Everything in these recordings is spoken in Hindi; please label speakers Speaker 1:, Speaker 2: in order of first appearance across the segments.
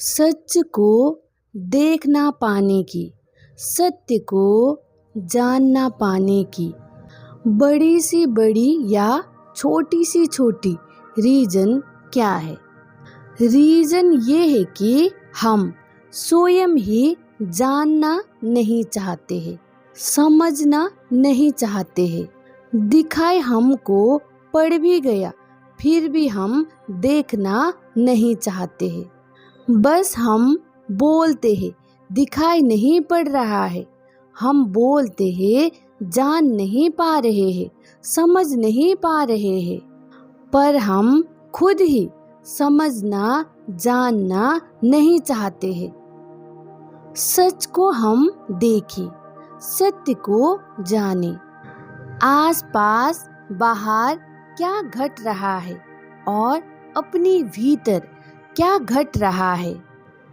Speaker 1: सच को देख ना पाने की, सत्य को जान ना पाने की, बड़ी सी बड़ी या छोटी सी छोटी रीज़न क्या है? रीज़न ये है कि हम स्वयं ही जानना नहीं चाहते हैं, समझना नहीं चाहते हैं। दिखाए हमको पड़ भी गया, फिर भी हम देखना नहीं चाहते हैं। बस हम बोलते हैं दिखाई नहीं पड़ रहा है, हम बोलते हैं जान नहीं पा रहे हैं, समझ नहीं पा रहे हैं, पर हम खुद ही समझना जानना नहीं चाहते हैं। सच को हम देखें, सत्य को जानें। आसपास बाहर क्या घट रहा है और अपने भीतर क्या घट रहा है,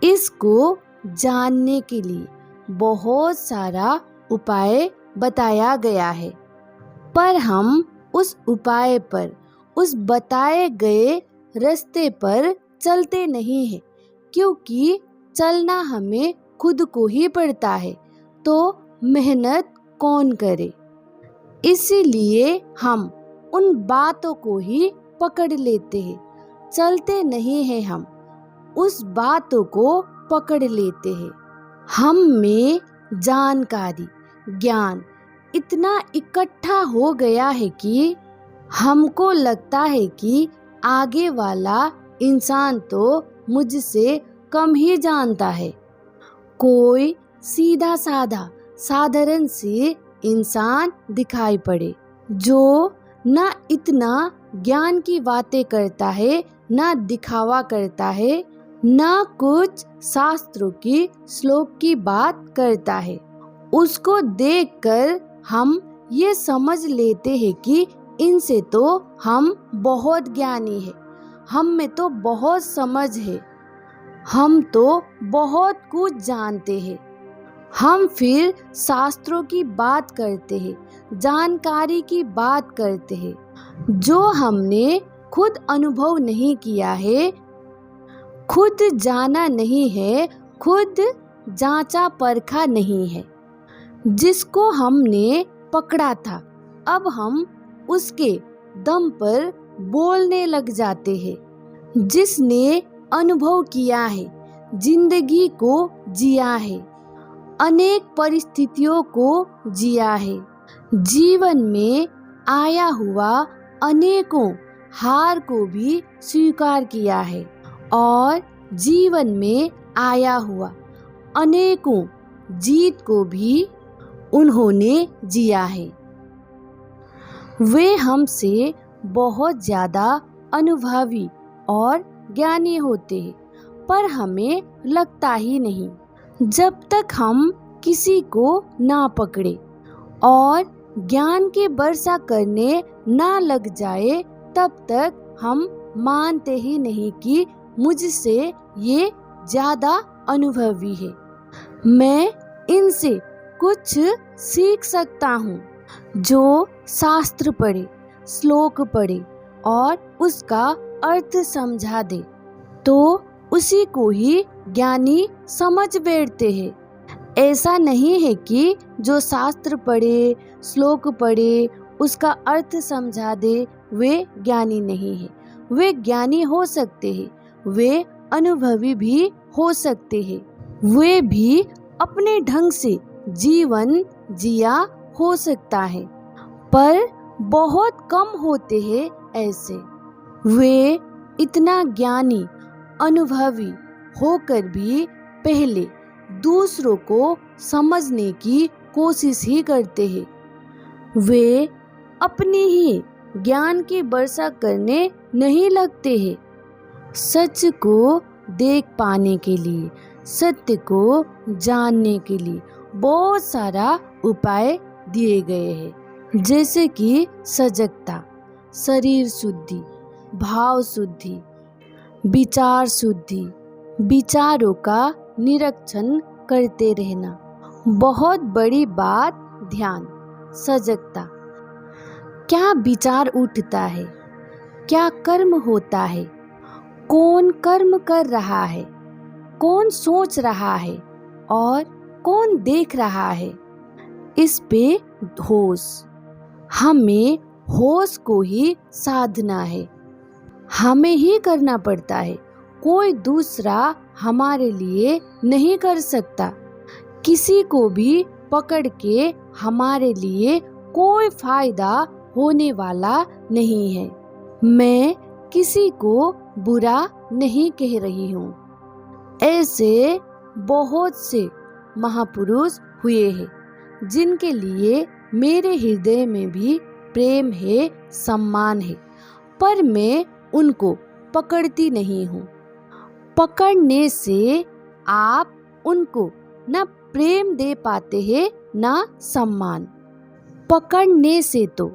Speaker 1: इसको जानने के लिए बहुत सारा उपाय बताया गया है, पर हम उस उपाय पर, उस बताए गए रास्ते पर चलते नहीं हैं, क्योंकि चलना हमें खुद को ही पड़ता है, तो मेहनत कौन करे। इसीलिए हम उन बातों को ही पकड़ लेते हैं, चलते नहीं हैं, हम उस बातों को पकड़ लेते हैं। हम में जानकारी, ज्ञान इतना इकट्ठा हो गया है कि हमको लगता है कि आगे वाला इंसान तो मुझसे कम ही जानता है। कोई सीधा साधा साधारण से इंसान दिखाई पड़े जो ना इतना ज्ञान की बातें करता है, ना दिखावा करता है, ना कुछ शास्त्रों की श्लोक की बात करता है, उसको देखकर हम ये समझ लेते हैं कि इनसे तो हम बहुत ज्ञानी हैं, हम में तो बहुत समझ है, हम तो बहुत कुछ जानते हैं। हम फिर शास्त्रों की बात करते हैं, जानकारी की बात करते हैं, जो हमने खुद अनुभव नहीं किया है, खुद जाना नहीं है, खुद जांचा परखा नहीं है। जिसको हमने पकड़ा था, अब हम उसके दम पर बोलने लग जाते हैं। जिसने अनुभव किया है, जिंदगी को जिया है, अनेक परिस्थितियों को जिया है, जीवन में आया हुआ अनेकों हार को भी स्वीकार किया है और जीवन में आया हुआ अनेकों जीत को भी उन्होंने जिया है। वे हमसे बहुत ज़्यादा अनुभवी और ज्ञानी होते हैं, पर हमें लगता ही नहीं। जब तक हम किसी को ना पकड़े और ज्ञान की वर्षा करने ना लग जाए, तब तक हम मानते ही नहीं कि मुझसे ये ज़्यादा अनुभवी है, मैं इनसे कुछ सीख सकता हूँ। जो शास्त्र पढ़े, श्लोक पढ़े और उसका अर्थ समझा दे, तो उसी को ही ज्ञानी समझ बैठते हैं। ऐसा नहीं है कि जो शास्त्र पढ़े, श्लोक पढ़े, उसका अर्थ समझा दे, वे ज्ञानी नहीं है। वे ज्ञानी हो सकते हैं, वे अनुभवी भी हो सकते हैं, वे भी अपने ढंग से जीवन जिया हो सकता है, पर बहुत कम होते हैं ऐसे। वे इतना ज्ञानी अनुभवी होकर भी पहले दूसरों को समझने की कोशिश ही करते हैं। वे अपनी ही ज्ञान की वर्षा करने नहीं लगते हैं। सच को देख पाने के लिए, सत्य को जानने के लिए बहुत सारा उपाय दिए गए हैं, जैसे कि सजगता, शरीर शुद्धि, भाव शुद्धि, विचार शुद्धि, विचारों का निरीक्षण करते रहना। बहुत बड़ी बात ध्यान, सजगता। क्या विचार उठता है, क्या कर्म होता है, कौन कर्म कर रहा है, कौन सोच रहा है और कौन देख रहा है, इस पे होश। हमें होश को ही साधना है, हमें ही करना पड़ता है, कोई दूसरा हमारे लिए नहीं कर सकता। किसी को भी पकड़ के हमारे लिए कोई फायदा होने वाला नहीं है। मैं किसी को बुरा नहीं कह रही हूँ। ऐसे बहुत से महापुरुष हुए हैं जिनके लिए मेरे हृदय में भी प्रेम है, सम्मान है, पर मैं उनको पकड़ती नहीं हूँ। पकड़ने से आप उनको न प्रेम दे पाते हैं न सम्मान। पकड़ने से तो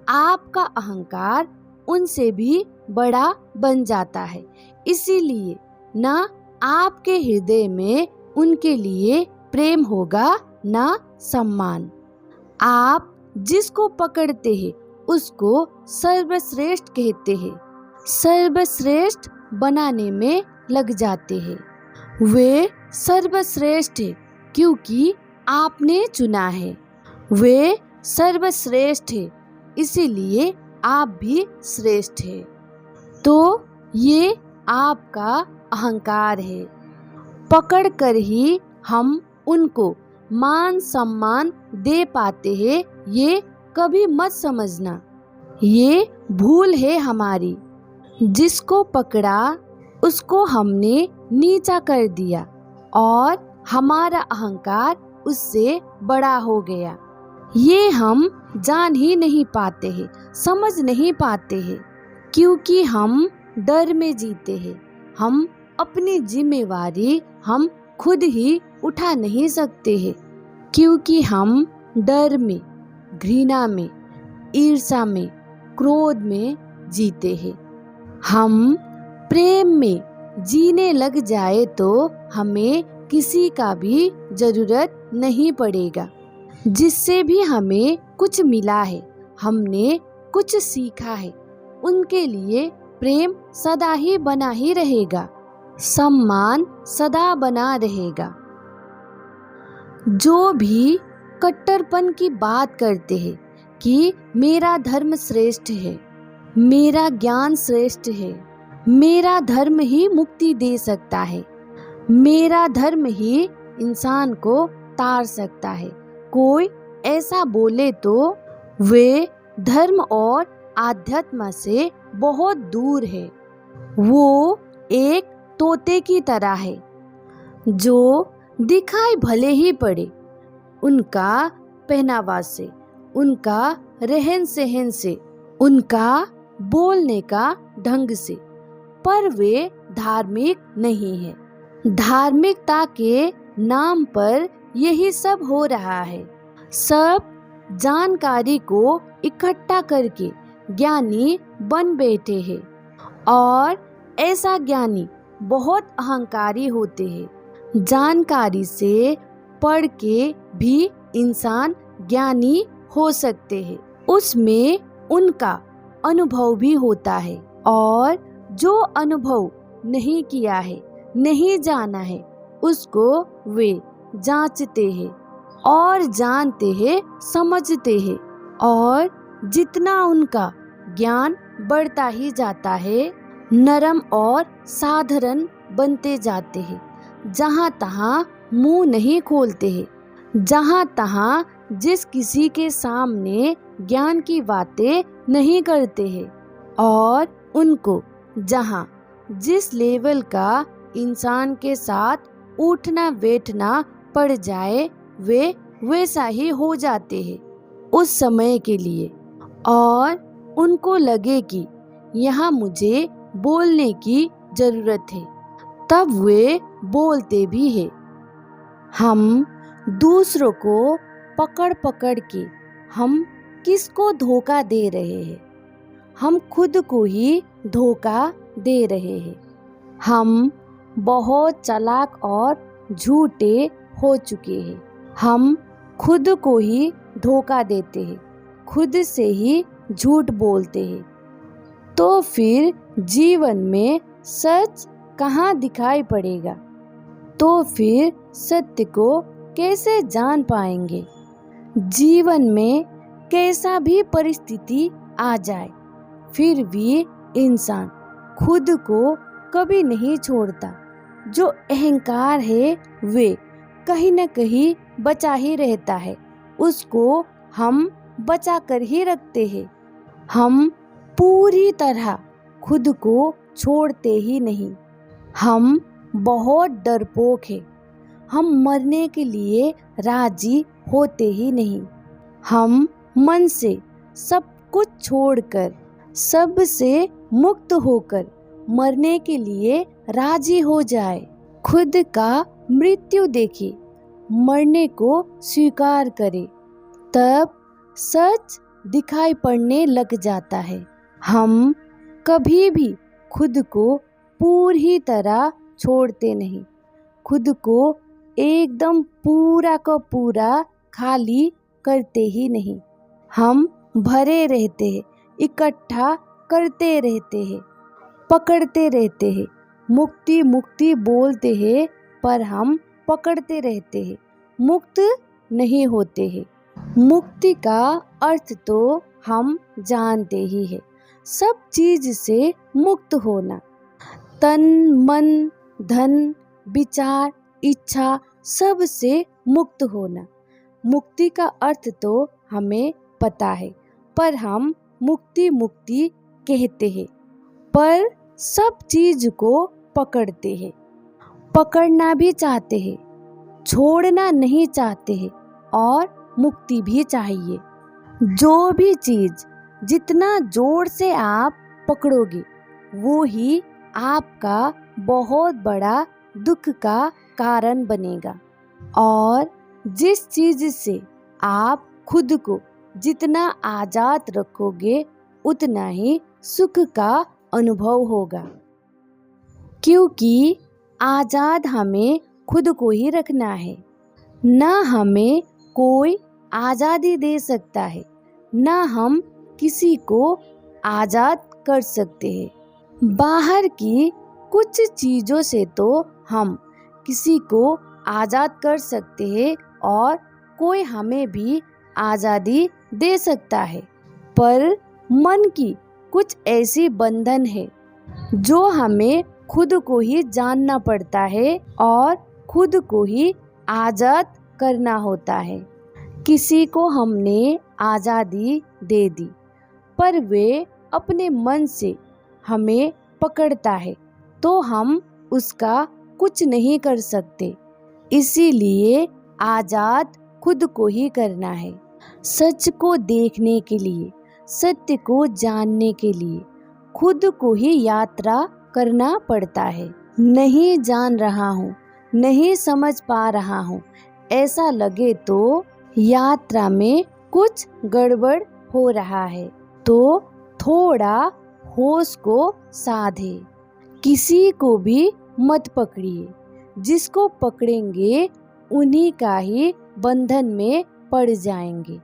Speaker 1: आपका अहंकार उनसे भी बड़ा बन जाता है, इसीलिए न आपके हृदय में उनके लिए प्रेम होगा न सम्मान। आप जिसको पकड़ते हैं उसको सर्वश्रेष्ठ कहते हैं, सर्वश्रेष्ठ बनाने में लग जाते हैं। वे सर्वश्रेष्ठ है क्योंकि आपने चुना है। वे सर्वश्रेष्ठ है इसीलिए आप भी श्रेष्ठ है। तो ये आपका अहंकार है। पकड़ कर ही हम उनको मान सम्मान दे पाते हैं, ये कभी मत समझना। ये भूल है हमारी। जिसको पकड़ा उसको हमने नीचा कर दिया और हमारा अहंकार उससे बड़ा हो गया। ये हम जान ही नहीं पाते हैं, समझ नहीं पाते हैं, क्योंकि हम डर में जीते हैं। हम अपनी जिम्मेवारी हम खुद ही उठा नहीं सकते हैं, क्योंकि हम डर में, घृणा में, ईर्ष्या में, क्रोध में जीते हैं। हम प्रेम में जीने लग जाए तो हमें किसी का भी जरूरत नहीं पड़ेगा। जिससे भी हमें कुछ मिला है, हमने कुछ सीखा है, उनके लिए प्रेम सदा ही बना ही रहेगा, सम्मान सदा बना रहेगा। जो भी कट्टरपन की बात करते हैं कि मेरा धर्म श्रेष्ठ है, मेरा ज्ञान श्रेष्ठ है, मेरा धर्म ही मुक्ति दे सकता है, मेरा धर्म ही इंसान को तार सकता है, कोई ऐसा बोले तो वे धर्म और आध्यात्म से बहुत दूर है। वो एक तोते की तरह है जो दिखाई भले ही पड़े, उनका पहनावा से, उनका रहन सहन से, उनका बोलने का ढंग से, पर वे धार्मिक नहीं है। धार्मिकता के नाम पर यही सब हो रहा है। सब जानकारी को इकट्ठा करके ज्ञानी बन बैठे हैं और ऐसा ज्ञानी बहुत अहंकारी होते हैं। जानकारी से पढ़ के भी इंसान ज्ञानी हो सकते हैं, उसमें उनका अनुभव भी होता है, और जो अनुभव नहीं किया है, नहीं जाना है, उसको वे जांचते हैं और जानते हैं, समझते हैं, और जितना उनका ज्ञान बढ़ता ही जाता है, नरम और साधारण बनते जाते हैं। जहाँ तहाँ मुंह नहीं खोलते हैं, जहाँ तहाँ जिस किसी के सामने ज्ञान की बातें नहीं करते हैं, और उनको जहाँ जिस लेवल का इंसान के साथ उठना बैठना पड़ जाए, वे वैसा ही हो जाते हैं उस समय के लिए, और उनको लगे कि यहाँ मुझे बोलने की जरूरत है, तब वे बोलते भी हैं। हम दूसरों को पकड़ पकड़ के हम किसको धोखा दे रहे हैं? हम खुद को ही धोखा दे रहे हैं। हम बहुत चालाक और झूठे हो चुके हैं। हम खुद को ही धोखा देते हैं, खुद से ही झूठ बोलते हैं। तो फिर जीवन में सच कहाँ दिखाई पड़ेगा? तो फिर सत्य को कैसे जान पाएंगे? जीवन में कैसा भी परिस्थिति आ जाए, फिर भी इंसान खुद को कभी नहीं छोड़ता। जो अहंकार है वे कहीं न कहीं बचा ही रहता है, उसको हम बचा कर ही रखते हैं। हम पूरी तरह खुद को छोड़ते ही नहीं। हम बहुत डरपोक हैं। हम मरने के लिए राजी होते ही नहीं। हम मन से सब कुछ छोड़कर, सब से मुक्त होकर मरने के लिए राजी हो जाए। खुद का मृत्यु देखे, मरने को स्वीकार करे, तब सच दिखाई पड़ने लग जाता है। हम कभी भी खुद को पूरी तरह छोड़ते नहीं। खुद को एकदम पूरा का पूरा खाली करते ही नहीं। हम भरे रहते हैं, इकट्ठा करते रहते हैं, पकड़ते रहते हैं। मुक्ति मुक्ति बोलते हैं, पर हम पकड़ते रहते हैं, मुक्त नहीं होते हैं। मुक्ति का अर्थ तो हम जानते ही हैं, सब चीज से मुक्त होना। तन मन धन विचार इच्छा सब से मुक्त होना। मुक्ति का अर्थ तो हमें पता है, पर हम मुक्ति मुक्ति कहते हैं, पर सब चीज को पकड़ते हैं। पकड़ना भी चाहते हैं, छोड़ना नहीं चाहते हैं, और मुक्ति भी चाहिए। जो भी चीज जितना जोर से आप पकड़ोगे, वो ही आपका बहुत बड़ा दुख का कारण बनेगा। और जिस चीज से आप खुद को जितना आजाद रखोगे, उतना ही सुख का अनुभव होगा। क्योंकि आजाद हमें खुद को ही रखना है, ना हमें कोई आज़ादी दे सकता है, ना हम किसी को आज़ाद कर सकते हैं। बाहर की कुछ चीज़ों से तो हम किसी को आज़ाद कर सकते हैं, और कोई हमें भी आज़ादी दे सकता है, पर मन की कुछ ऐसी बंधन है जो हमें खुद को ही जानना पड़ता है और खुद को ही आज़ाद करना होता है। किसी को हमने आज़ादी दे दी, पर वे अपने मन से हमें पकड़ता है, तो हम उसका कुछ नहीं कर सकते। इसीलिए आज़ाद खुद को ही करना है। सच को देखने के लिए, सत्य को जानने के लिए खुद को ही यात्रा करना पड़ता है। नहीं जान रहा हूँ, नहीं समझ पा रहा हूँ, ऐसा लगे तो यात्रा में कुछ गड़बड़ हो रहा है, तो थोड़ा होश को साधे। किसी को भी मत पकड़िए, जिसको पकड़ेंगे उन्हीं का ही बंधन में पड़ जाएंगे।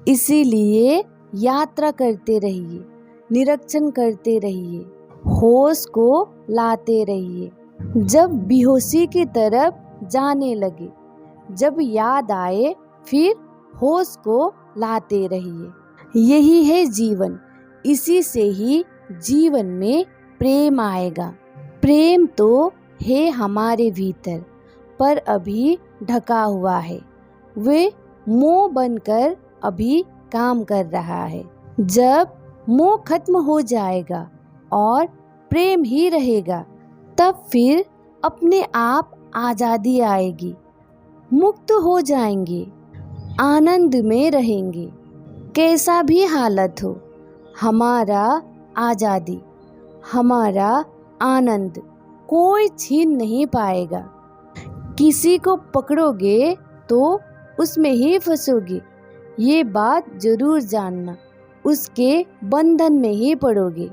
Speaker 1: इसीलिए यात्रा करते रहिए, निरीक्षण करते रहिए, होश को लाते रहिए। जब बेहोशी की तरफ जाने लगे, जब याद आए, फिर होश को लाते रहिए। यही है जीवन, इसी से ही जीवन में प्रेम आएगा। प्रेम तो है हमारे भीतर, पर अभी ढका हुआ है। वे मोह बनकर अभी काम कर रहा है। जब मोह खत्म हो जाएगा और प्रेम ही रहेगा, तब फिर अपने आप आज़ादी आएगी। मुक्त हो जाएंगे, आनंद में रहेंगे। कैसा भी हालत हो, हमारा आज़ादी, हमारा आनंद कोई छीन नहीं पाएगा। किसी को पकड़ोगे तो उसमें ही फंसोगे, ये बात जरूर जानना। उसके बंधन में ही पड़ोगे।